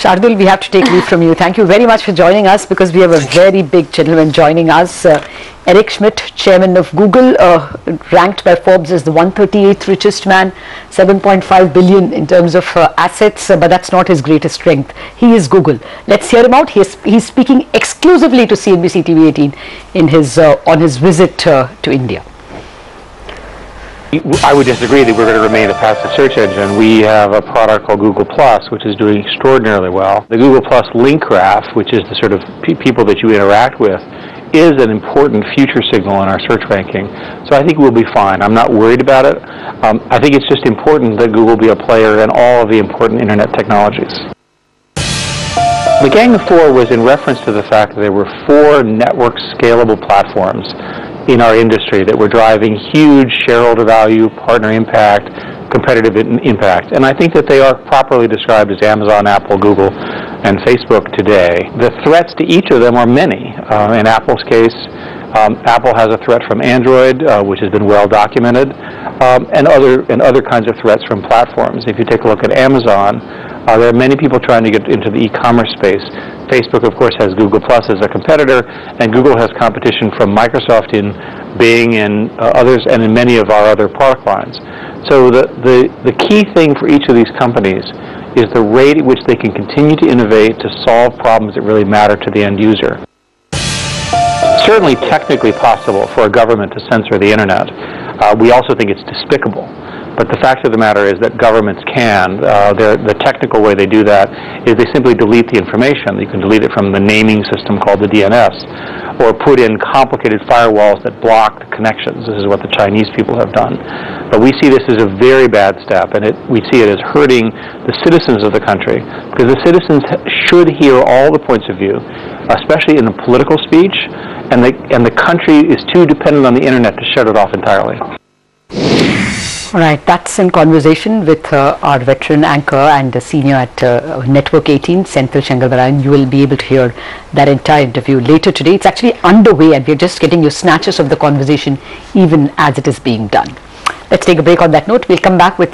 Shardul, we have to take leave from you. Thank you very much for joining us, because we have a very big gentleman joining us. Eric Schmidt, chairman of Google, ranked by Forbes as the 138th richest man, 7.5 billion in terms of assets, but that's not his greatest strength. He is Google. Let's hear him out. He's speaking exclusively to CNBC TV18 in his on his visit to India. I would disagree that we're going to remain a passive search engine. We have a product called Google+, which is doing extraordinarily well. The Google+ link graph, which is the sort of people that you interact with, is an important future signal in our search ranking. So I think we'll be fine. I'm not worried about it. I think it's just important that Google be a player in all of the important internet technologies. The Gang of Four was in reference to the fact that there were 4 network scalable platforms in our industry that were driving huge shareholder value, partner impact, competitive impact. And I think that they are properly described as Amazon, Apple, Google, and Facebook today. The threats to each of them are many. In Apple's case, Apple has a threat from Android, which has been well documented, and other kinds of threats from platforms. If you take a look at Amazon, there are many people trying to get into the e-commerce space. Facebook, of course, has Google+ as a competitor, and Google has competition from Microsoft in Bing and others, and in many of our other product lines. So the key thing for each of these companies is the rate at which they can continue to innovate to solve problems that really matter to the end user. Certainly technically possible for a government to censor the internet. We also think it's despicable. But the fact of the matter is that governments can. The technical way they do that is they simply delete the information. You can delete it from the naming system called the DNS, or put in complicated firewalls that block the connections. This is what the Chinese people have done. But we see this as a very bad step, and we see it as hurting the citizens of the country, because the citizens should hear all the points of view, especially in the political speech, and the country is too dependent on the internet to shut it off entirely. All right, that's in conversation with our veteran anchor and senior at Network 18, Senthil Shangalvarayan. You will be able to hear that entire interview later today. It's actually underway, and we're just getting you snatches of the conversation even as it is being done. Let's take a break on that note. We'll come back with